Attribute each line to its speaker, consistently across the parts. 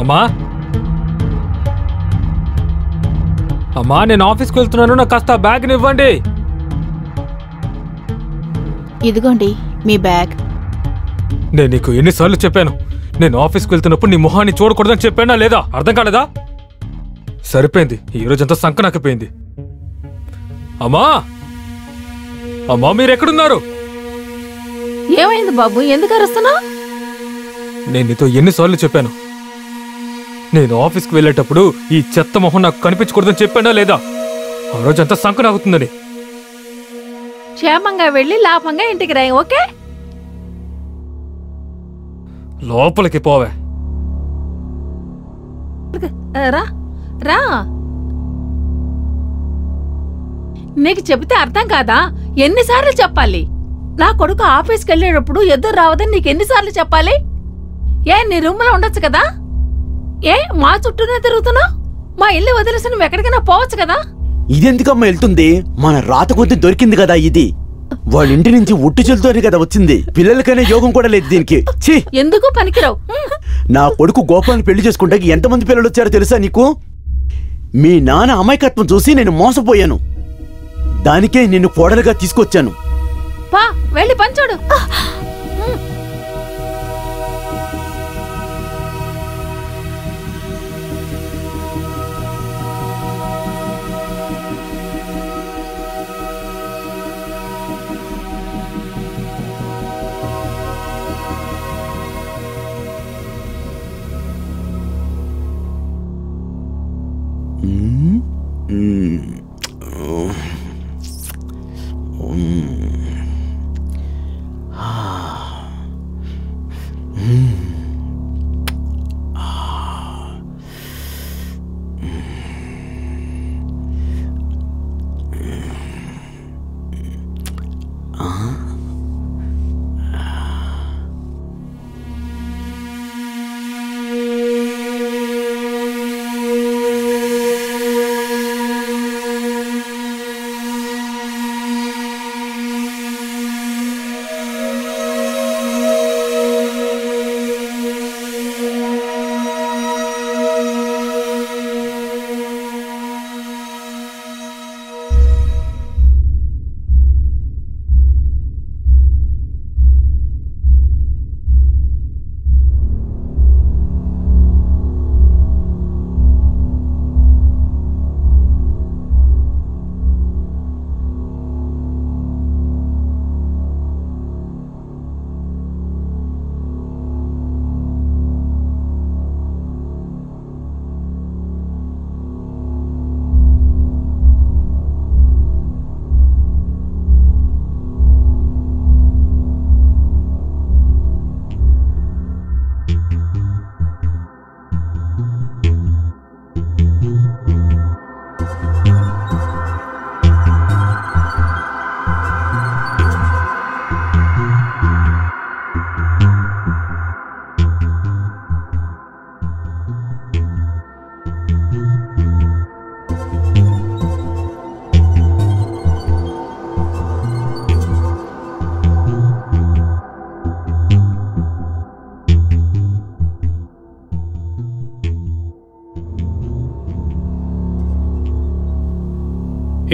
Speaker 1: అమ్మా అమ్మా, నేను ఆఫీస్కి వెళ్తున్నాను, నాకు కాస్త బ్యాగ్ని ఇవ్వండి.
Speaker 2: ఇదిగోండి మీ బ్యాగ్.
Speaker 1: నేను నీకు ఎన్నిసార్లు చెప్పాను, నేను ఆఫీస్కి వెళ్తున్నప్పుడు నీ మొహాన్ని చూడకూడదని చెప్పానా లేదా? అర్థం కాలేదా? సరిపోయింది, ఈరోజంతా సంక నాకపోయింది. అమ్మా అమ్మా, మీరెక్కడున్నారు?
Speaker 2: ఏమైంది బాబు, ఎందుకు అరుస్తున్నావు?
Speaker 1: నేను నీతో ఎన్నిసార్లు చెప్పాను, నేను ఆఫీస్కి వెళ్ళేటప్పుడు ఈ చెత్త మొహం నాకు కనిపించకూడదని చెప్పానా లేదా? ఆ రోజంతా సంక నాగుతుందని.
Speaker 2: క్షేమంగా వెళ్ళి లాభంగా ఇంటికి రాయి, ఓకే?
Speaker 1: లోపలికి పోవే.
Speaker 2: రా రా. నీకు చెబితే అర్థం కాదా? ఎన్నిసార్లు చెప్పాలి? నా కొడుకు ఆఫీస్కి వెళ్ళేటప్పుడు ఎదురు రావదని నీకు ఎన్నిసార్లు చెప్పాలి? నీ రూమ్లో ఉండొచ్చు కదా? మా చుట్టూనే తిరుగుతున్నావు? మా ఇల్లు వదిలేసి నువ్వు ఎక్కడికైనా పోవచ్చు కదా?
Speaker 3: ఇదెందుకమ్మా వెళ్తుంది? మన రాత కొద్ది దొరికింది కదా ఇది. వాళ్ళ ఇంటి నుంచి ఉట్టు చెల్తోనే కదా వచ్చింది. పిల్లలకైనా యోగం కూడా లేదు దీనికి. ఛీ,
Speaker 2: ఎందుకు పనికిరావు?
Speaker 3: నా కొడుకు గోపాలను పెళ్లి చేసుకుంటే ఎంతమంది పిల్లలు వచ్చారో తెలుసా నీకు? మీ నాన్న అమాయకత్వం చూసి నేను మోసపోయాను. దానికే నిన్ను కోడలుగా తీసుకొచ్చాను.
Speaker 2: పా, వెళ్ళి పంచోడు.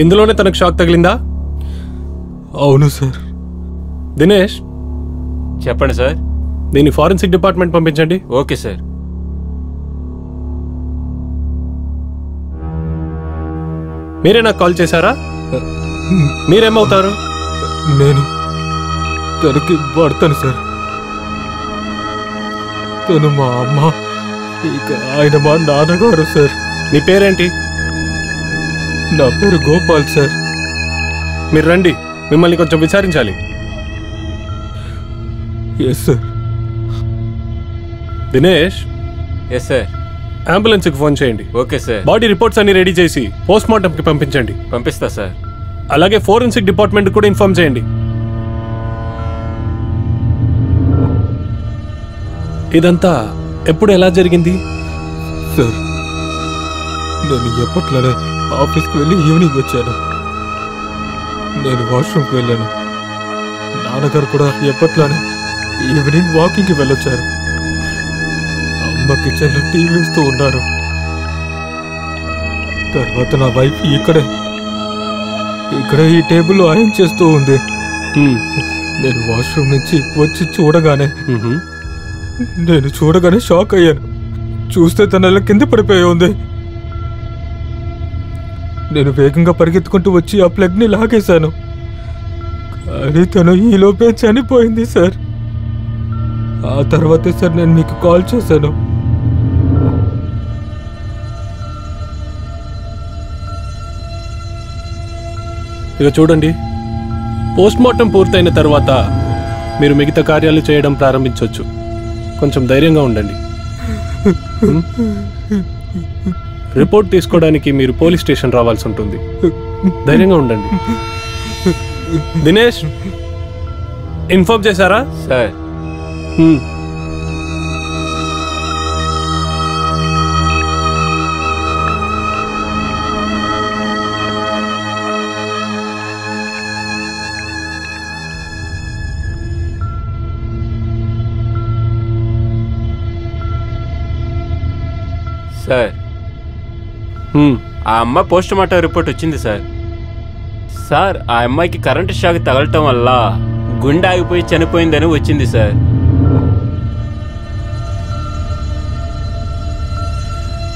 Speaker 4: ఇందులోనే తనకు షాక్ తగిలిందా?
Speaker 1: అవును సార్.
Speaker 4: దినేష్,
Speaker 5: చెప్పండి సార్.
Speaker 4: దీన్ని ఫారెన్సిక్ డిపార్ట్మెంట్ పంపించండి.
Speaker 5: Okay sir.
Speaker 4: మీరే నాకు కాల్ చేశారా? మీరేమవుతారు?
Speaker 1: నేను తనకి భర్తను సార్. తను మా అమ్మ, ఇక ఆయన మా నాన్నగారు సార్.
Speaker 4: మీ పేరేంటి?
Speaker 1: నా పేరు గోపాల్ సార్.
Speaker 4: మీరు రండి, మిమ్మల్ని కొంచెం విచారించాలి.
Speaker 1: Yes sir.
Speaker 4: Dinesh.
Speaker 5: Yes sir.
Speaker 4: అంబులెన్స్కి ఫోన్ చేయండి.
Speaker 5: Okay sir.
Speaker 4: బాడీ రిపోర్ట్స్ అన్ని రెడీ చేసి పోస్ట్ మార్టంకి పంపించండి.
Speaker 5: పంపిస్తా సార్.
Speaker 4: అలాగే ఫోరెన్సిక్ డిపార్ట్మెంట్ కూడా ఇన్ఫార్మ్ చేయండి. ఇదంతా ఎప్పుడు ఎలా జరిగింది?
Speaker 1: సార్, నేను ఎప్పట్లోనే ఆఫీస్కి వెళ్ళి ఈవినింగ్ వచ్చాను. నేను వాష్రూమ్కి వెళ్ళాను. నాన్నగారు కూడా ఎప్పట్లోనే ఈవినింగ్ వాకింగ్కి వెళ్ళొచ్చారు. అమ్మ అమ్మ కిచెన్లో టీ వేస్తూ ఉన్నారు. తర్వాత నా వైఫ్ ఇక్కడే ఈ టేబుల్లో ఐరన్ చేస్తూ ఉంది. నేను వాష్రూమ్ నుంచి వచ్చి చూడగానే షాక్ అయ్యాను. చూస్తే తన కింద పడిపోయి ఉంది. నేను వేగంగా పరిగెత్తుకుంటూ వచ్చి ఆ ప్లగ్ని లాగేశాను. కానీ తను ఈలోపే చనిపోయింది సార్. ఆ తర్వాతే సార్ నేను మీకు కాల్ చేశాను.
Speaker 4: ఇక చూడండి, పోస్ట్మార్టం పూర్తయిన తర్వాత మీరు మిగతా కార్యాలు చేయడం ప్రారంభించవచ్చు. కొంచెం ధైర్యంగా ఉండండి. రిపోర్ట్ తీసుకోవడానికి మీరు పోలీస్ స్టేషన్ రావాల్సి ఉంటుంది. ధైర్యంగా ఉండండి. దినేష్, ఇన్ఫార్మ్ చేశారా?
Speaker 5: సార్ సార్ ఆ అమ్మ పోస్ట్ మార్టం రిపోర్ట్ వచ్చింది సార్. సార్ ఆ అమ్మాయికి కరెంటు షాక్ తగలటం వల్ల గుండె ఆగిపోయి చనిపోయిందని వచ్చింది సార్.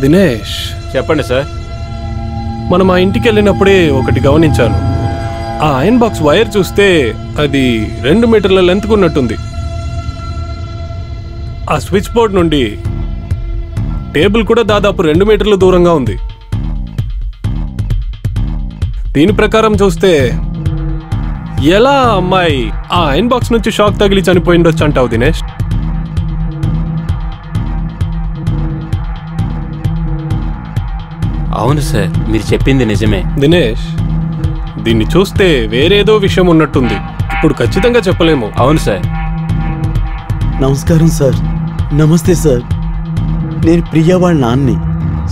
Speaker 4: దినేష్,
Speaker 5: చెప్పండి సార్.
Speaker 4: మనం ఆ ఇంటికి వెళ్ళినప్పుడే ఒకటి గమనించాను. ఆ ఐరన్ బాక్స్ వైర్ చూస్తే అది 2 మీటర్ల లెంత్ ఉన్నట్టుంది. ఆ స్విచ్ బోర్డ్ నుండి టేబుల్ కూడా దాదాపు 2 మీటర్ల దూరంగా ఉంది. దీని ప్రకారం చూస్తే ఎలా అమ్మాయి ఆ ఐరన్ బాక్స్ నుంచి షాక్ తగిలి చనిపోయిండొచ్చు అంటావు దినేష్?
Speaker 5: అవును సార్, మీరు చెప్పింది నిజమే.
Speaker 4: దినేష్, దీన్ని చూస్తే వేరేదో విషయం ఉన్నట్టుంది. ఇప్పుడు ఖచ్చితంగా చెప్పలేము.
Speaker 5: అవును సార్.
Speaker 3: నమస్కారం సార్. నమస్తే సార్. నేను ప్రియా వాళ్ళ నాన్ని.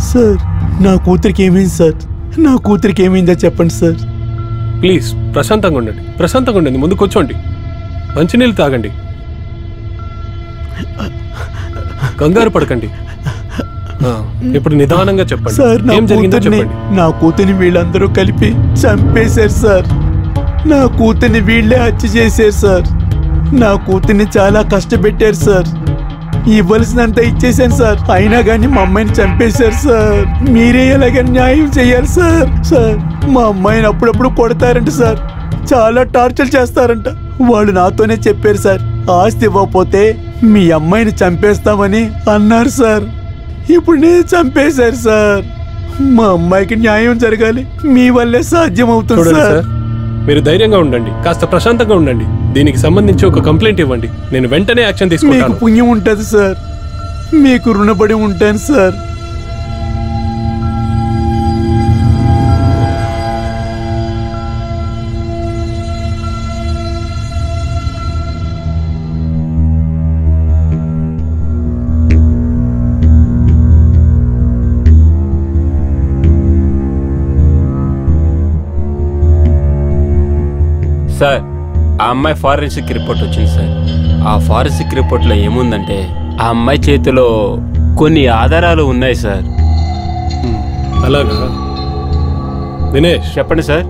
Speaker 3: సార్, నా కూతురికి ఏమైంది సార్? నా కూతురికి ఏమైందో చెప్పండి సార్.
Speaker 4: ప్లీజ్ ప్రశాంతంగా ఉండండి. ప్రశాంతంగా ఉండండి. ముందు కూర్చోండి. మంచినీళ్ళు తాగండి. కంగారు పడకండి. ఇప్పుడు నిదానంగా చెప్పండి.
Speaker 3: సార్,
Speaker 4: ఏం జరిగిందో చెప్పండి.
Speaker 3: నా కూతురిని వీళ్ళందరూ కలిపి చంపేశారు సార్. నా కూతురిని వీళ్ళే హత్య చేశారు సార్. నా కూతుర్ని చాలా కష్టపెట్టారు సార్. ఇవ్వాల్సినంత ఇచ్చేసాను సార్. అయినా కానీ మా అమ్మాయిని చంపేశారు సార్. మీరే ఎలాగ న్యాయం చేయాలి సార్. సార్, మా అమ్మాయిని అప్పుడప్పుడు కొడతారంట సార్. చాలా టార్చర్ చేస్తారంట. వాళ్ళు నాతోనే చెప్పారు సార్, ఆస్తి ఇవ్వకపోతే మీ అమ్మాయిని చంపేస్తామని అన్నారు సార్. ఇప్పుడు నేను చంపేశారు సార్. మా అమ్మాయికి న్యాయం జరగాలి. మీ వల్లే సాధ్యం అవుతుంది సార్.
Speaker 4: మీరు ధైర్యంగా ఉండండి. కాస్త ప్రశాంతంగా ఉండండి. దీనికి సంబంధించి ఒక కంప్లైంట్ ఇవ్వండి. నేను వెంటనే యాక్షన్ తీసుకుంటాను.
Speaker 3: మీకు పుణ్యం ఉంటుంది సార్. మీకు రుణపడి ఉంటాను సార్.
Speaker 5: సార్, ఆ అమ్మాయి ఫారెన్సిక్ రిపోర్ట్ వచ్చింది సార్. ఆ ఫారెన్సిక్ రిపోర్ట్లో ఏముందంటే ఆ అమ్మాయి చేతిలో కొన్ని ఆధారాలు ఉన్నాయి సార్.
Speaker 4: అలాగా? దినేష్,
Speaker 5: చెప్పండి సార్.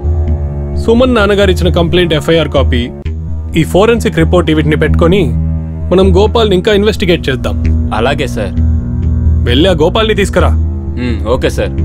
Speaker 4: సుమన్ నాన్నగారు ఇచ్చిన కంప్లైంట్ ఎఫ్ఐఆర్ కాపీ, ఈ ఫోరెన్సిక్ రిపోర్ట్ వీటిని పెట్టుకొని మనం గోపాల్ని ఇంకా ఇన్వెస్టిగేట్ చేద్దాం.
Speaker 5: అలాగే సార్.
Speaker 4: వెళ్ళి ఆ గోపాల్ని తీసుకురా.
Speaker 5: Okay sir.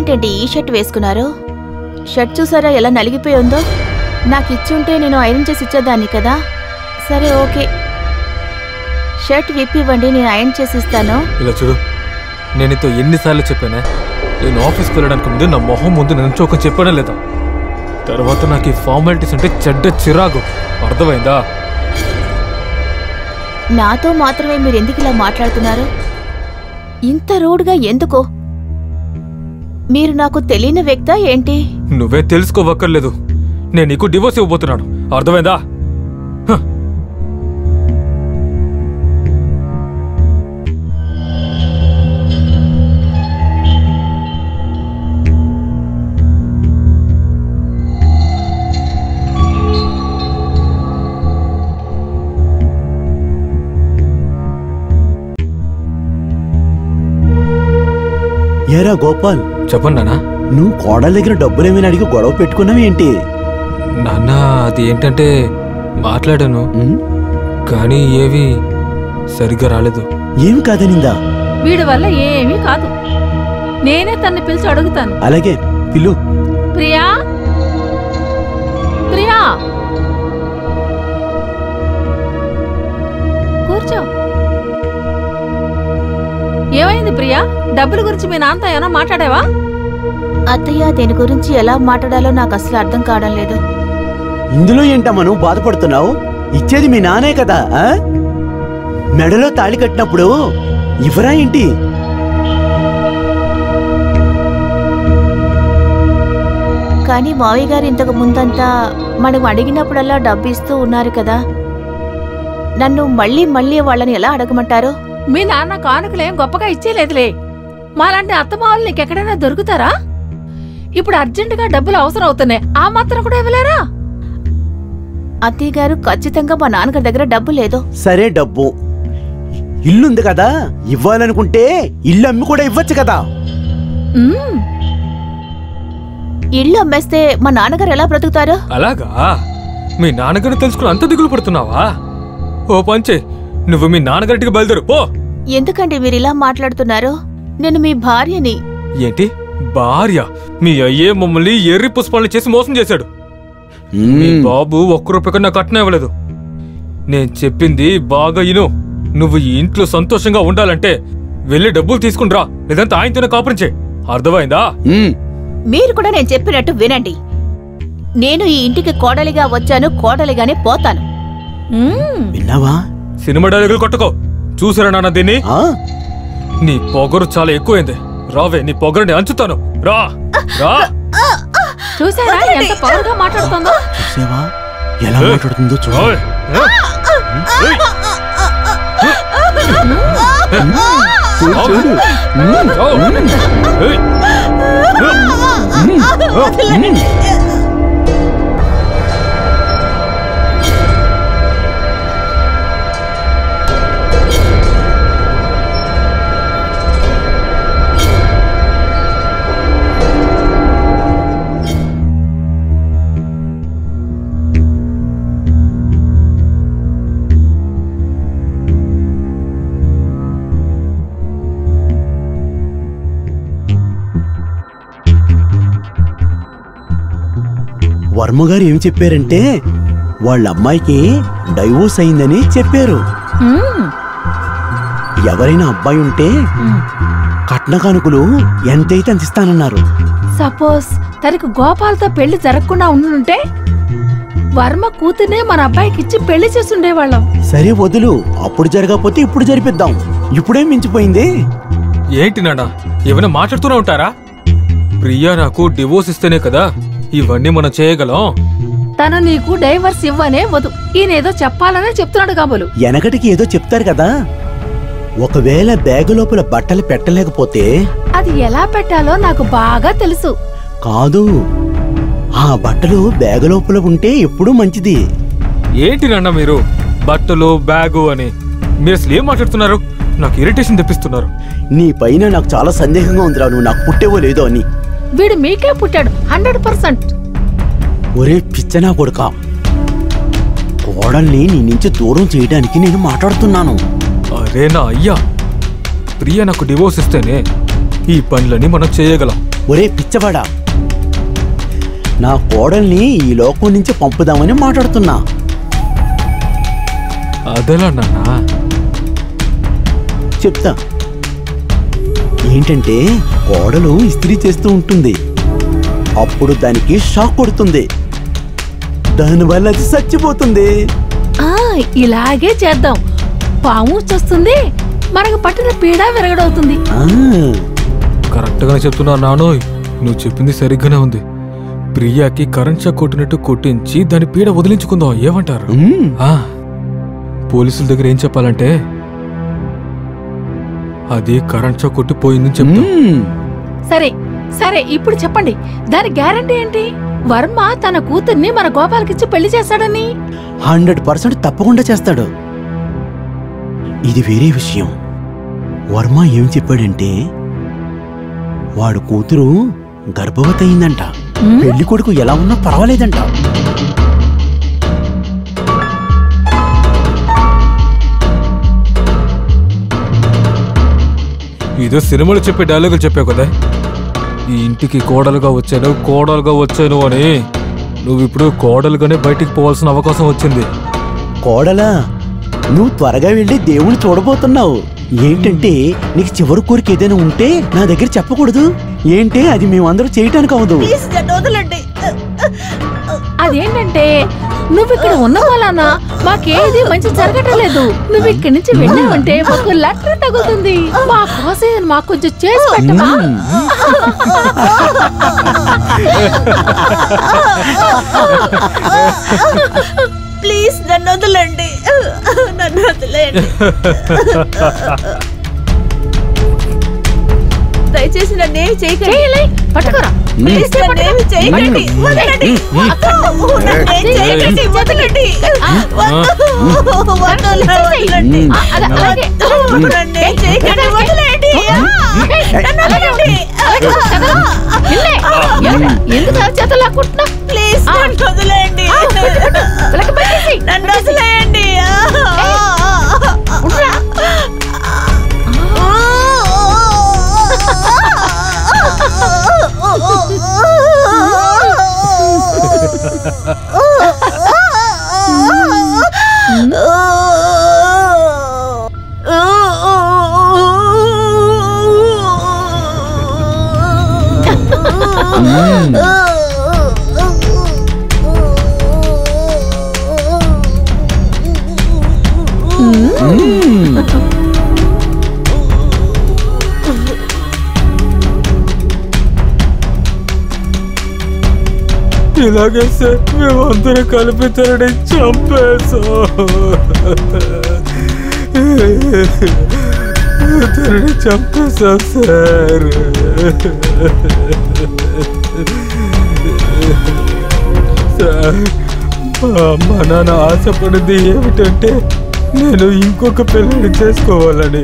Speaker 6: మీరేంటండి ఈ షర్ట్ వేసుకున్నారు? షర్ట్ చూసారా ఎలా నలిగిపోయి ఉందో? నాకు ఇచ్చుంటే నేను ఐరన్ చేసి ఇచ్చేదాన్ని కదా. సరే ఓకే, షర్ట్ విప్పివ్వండి, నేను ఐరన్ చేసి ఇస్తాను.
Speaker 1: ఇలా చూడు, నేను నీతో ఎన్నిసార్లు చెప్పానే, నేను ఆఫీస్కి వెళ్ళడానికి ముందు నా మొహం ముందు నిల్చోక చెప్పానే లేదా? తర్వాత నాకు ఈ ఫార్మాలిటీస్ అంటే చెడ్డ చిరాకు, అర్థమైందా?
Speaker 6: నాతో మాత్రమే మీరు ఎందుకు ఇలా మాట్లాడుతున్నారు? ఇంత రూడ్గా ఎందుకో? మీరు నాకు తెలియని వ్యక్తా ఏంటి?
Speaker 1: నువ్వే తెలుసుకోవక్కర్లేదు, నేను నీకు డివోర్స్ ఇవ్వబోతున్నాను, అర్థమైందా?
Speaker 3: ఏరా గోపాల్,
Speaker 1: చెప్పండి నాన్న.
Speaker 3: నువ్వు కోడల దగ్గర డబ్బులేమైనా అడిగి గొడవ పెట్టుకున్నావు ఏంటి?
Speaker 1: నాన్న, అది ఏంటంటే మాట్లాడాను, కానీ ఏవి సరిగ్గా రాలేదు.
Speaker 3: ఏమి కాదనిందా?
Speaker 2: వీడి వల్ల ఏమీ కాదు, నేనే తన్ని పిలిచి అడుగుతాను.
Speaker 3: అలాగే పిలు.
Speaker 2: ప్రియా, ప్రియా, కూర్చో. ఏమైంది ప్రియా? డబ్బుల గురించి మీ నాన్నతో ఏమైనా మాట్లాడావా?
Speaker 6: అత్తయ్య, దీని గురించి ఎలా మాట్లాడాలో నాకు అసలు అర్థం కావడం లేదు.
Speaker 3: ఇందులో ఏంటమ్మా నువ్వు బాధపడుతున్నావు? ఇచ్చేది మీ నానే కదా. మెడలో తాళి కట్టినప్పుడు ఇవరా ఏంటి?
Speaker 6: కానీ మావయ్య గారు ఇంతకు ముందంతా మనం అడిగినప్పుడల్లా డబ్బు ఇస్తూ ఉన్నారు కదా, నన్ను మళ్ళీ మళ్ళీ వాళ్ళని ఎలా అడగమంటారు?
Speaker 2: మీ నాన్న కానుకలేం గొప్పగా ఇచ్చేలేదులే. మాలాంటి అత్తమావులు నీకెక్కడైనా దొరుకుతారా? ఇప్పుడు అర్జెంటుగా డబ్బులు అవసరం అవుతున్నాయి, ఆ మాత్రం కూడా ఇవ్వలేరా?
Speaker 6: అత్తయ్య గారు, ఖచ్చితంగా మా నాన్నగారి దగ్గర డబ్బు లేదు.
Speaker 3: సరే, డబ్బు ఇల్లుంది కదా, ఇవ్వాలనుకుంటే ఇల్లు అమ్మి కూడా ఇవ్వచ్చు కదా.
Speaker 6: ఇల్లు అమ్మేస్తే మా నాన్నగారు ఎలా బ్రతుకుతారు?
Speaker 1: అలాగా? మీ నాన్నగారిని తెలుసుకుని అంత దిగులు పడుతున్నావా? ఓ పంచే, నువ్వు మీ నాన్నగారికి బయలుదేరు పో.
Speaker 6: ఎందుకండి మీరు ఇలా మాట్లాడుతున్నారు? నేను మీ భార్యని.
Speaker 1: ఏంటి భార్య? మీ అయ్యే మమ్మల్ని ఎర్రి పుష్పాలను చేసి మోసం చేశాడు. మీ బాబు ఒక్క రూపాయి కన్నా కట్నం ఇవ్వలేదు. నేను చెప్పింది బాగా ఇను. నువ్వు ఈ ఇంట్లో సంతోషంగా ఉండాలంటే వెళ్ళి డబ్బులు తీసుకునిరా, లేదంటే ఆయనతోనే కాపురం చేయి, అర్థమైందా?
Speaker 6: మీరు కూడా నేను చెప్పినట్టు వినండి. నేను ఈ ఇంటికి కోడలిగా వచ్చాను, కోడలిగానే పోతాను.
Speaker 3: విన్నావా?
Speaker 1: సినిమా డైలాగులు కొట్టుకో. చూసారా నాన్న దీన్ని? నీ పొగరు చాలా ఎక్కువైంది. రావే, నీ పొగరుని అంచుతాను. రా రా.
Speaker 2: చూసారా ఎంత పవర్గా మాట్లాడుతుందో?
Speaker 3: చూసావా ఎలా మాట్లాడుతుందో? చూడు. వర్మగారు ఏం చెప్పారంటే వాళ్ళ అమ్మాయికి డైవోర్స్ అయిందని చెప్పారు. ఎవరైనా అబ్బాయి ఉంటే కట్న కానుకలు ఎంతైతే అంత ఇస్తానన్నారు.
Speaker 2: సపోజ్ తనకు గోపాల్తో పెళ్లి జరగకుండా ఉండుంటే వర్మ కూతుర్నే మన అబ్బాయికి ఇచ్చి పెళ్లి చేసుండేవాళ్ళం.
Speaker 3: సరే వదులు, అప్పుడు జరగకపోతే ఇప్పుడు జరిపిద్దాం. ఇప్పుడేం మించిపోయింది?
Speaker 1: ఏంటి నాన్న ఏమైనా మాట్లాడుతూనే ఉంటారా? ప్రియా నాకు డివోర్స్ ఇస్తేనే కదా ఇవన్నీ మనం చేయగలం.
Speaker 2: తను నీకు డైవర్స్ ఇవ్వనే వదు, ఈయనేదో చెప్పాలనే చెప్తున్నాడు కాబోలు.
Speaker 3: వెనకటికి ఏదో చెప్తారు కదా, ఒకవేళ బ్యాగు లోపల బట్టలు పెట్టలేకపోతే
Speaker 2: అది ఎలా పెట్టాలో నాకు బాగా తెలుసు.
Speaker 3: కాదు, ఆ బట్టలు బ్యాగు లోపల ఉంటే ఎప్పుడూ మంచిది.
Speaker 1: ఏంటి నాన్న మీరు బట్టలు బ్యాగు అని? మీరు అసలు ఏం మాట్లాడుతున్నారు? నాకు ఇరిటేషన్ తెప్పిస్తున్నారు.
Speaker 3: నీ పైన నాకు చాలా సందేహంగా ఉందిరా, నువ్వు నాకు పుట్టేవో లేదో అని.
Speaker 2: వీడు మీకే పుట్టాడు 100%.
Speaker 3: ఒరే పిచ్చనా కొడుకా, కోడల్ని నీ నుంచి దూరం చేయడానికి నేను మాట్లాడుతున్నాను.
Speaker 1: అరే నా అయ్యా, ప్రియ నాకు డివోర్స్ ఇస్తేనే ఈ పనులని మనం చేయగలం.
Speaker 3: ఒరే పిచ్చవాడా, నా కోడల్ని ఈ లోకం నుంచి పంపుదామని మాట్లాడుతున్నా.
Speaker 1: అదేలా నాన్న?
Speaker 3: చెప్తా. ఏంటంటే కోడలు ఇస్త్రీ చేస్తూ ఉంటుంది, అప్పుడు దానికి షాక్ కొడుతుంది, దానివల్ల అది చచ్చిపోతుంది.
Speaker 2: ఇలాగే చేద్దాం. పాము వస్తుంది, మనకు పట్టిన పీడ విరగడవుతుంది.
Speaker 1: కరెక్ట్ గానే చెప్తున్నా నానోయ్, నువ్వు చెప్పింది సరిగ్గానే ఉంది. ప్రియాకి కరెంట్ షాక్ కొట్టినట్టు కొట్టించి దాని పీడ వదిలించుకుందాం, ఏమంటారు? పోలీసుల దగ్గర ఏం చెప్పాలంటే అది కరెంట్ షాక్ కొట్టి పోయిందని చెప్తాం.
Speaker 2: సరే సరే, ఇప్పుడు చెప్పండి, దాని గ్యారంటీ ఏంటి? వర్మ తన కూతుర్ని మన గోపాలకిచ్చి పెళ్లి చేస్తాడని
Speaker 3: 100% తప్పకుండా చేస్తాడు. ఇది వేరే విషయం. వర్మ ఏం చెప్పాడంటే వాడు కూతురు గర్భవతి అయిందంట, పెళ్లి కొడుకు ఎలా ఉన్నా పర్వాలేదంట.
Speaker 1: ఇదో సినిమాలో చెప్పే డైలాగులు చెప్పావు కదా, ఈ ఇంటికి కోడలుగా వచ్చాను అని. నువ్వు ఇప్పుడు కోడలుగానే బయటికి పోవాల్సిన అవకాశం వచ్చింది.
Speaker 3: కోడలా, నువ్వు త్వరగా వెళ్ళి దేవుని చూడబోతున్నావు. ఏంటంటే నీకు చివరి కోరిక ఏదైనా ఉంటే నా దగ్గర చెప్పకూడదు. ఏంటే అది మేమందరూ చేయటానికి అవదు.
Speaker 2: అదేంటంటే నువ్వు ఇక్కడ ఉన్న వలన మాకేది మంచి జరగటలేదు. నువ్వు ఇక్కడి నుంచి వెళ్ళావంటే మాకు లెటర్ తగులుతుంది. మా కోసం మాకు కొంచెం చేసి పెట్టమా?
Speaker 6: ప్లీజ్ నన్ను వదలండి, నన్ను వదిలేయండి. దయచేసి నన్నేమి చేయకండి.
Speaker 2: పట్టుకోరా,
Speaker 6: ప్లీజ్ నన్నేమి చేయకండి. వదలండి. నన్నేం చేయకండి. వదలండి. వదలండి. నన్నేం చేయకండి. వదలండి. నన్ను వదలండి.
Speaker 2: ఎందుకు చేతులు లాక్కుంటున్నా?
Speaker 6: ప్లీజ్ నన్ను వదలండి. నన్ను వదిలేయండి.
Speaker 1: ఇలాగే సార్, మేమందరం కలిపి తనని చంపేశాం. సార్. మా నాన్న ఆశపడింది ఏమిటంటే నేను ఇంకొక పిల్లని చేసుకోవాలని.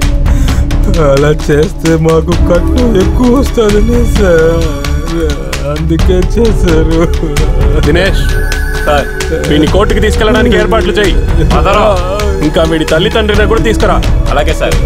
Speaker 1: అలా చేస్తే మాకు కట్నం ఎక్కువ వస్తుందని సార్, అందుకే చేశారు.
Speaker 4: దినేష్ సార్, వీడిని కోర్టుకి తీసుకెళ్ళడానికి ఏర్పాట్లు చేయి. ఇంకా వీడి తల్లిదండ్రులను కూడా తీసుకురా.
Speaker 5: అలాగే సార్.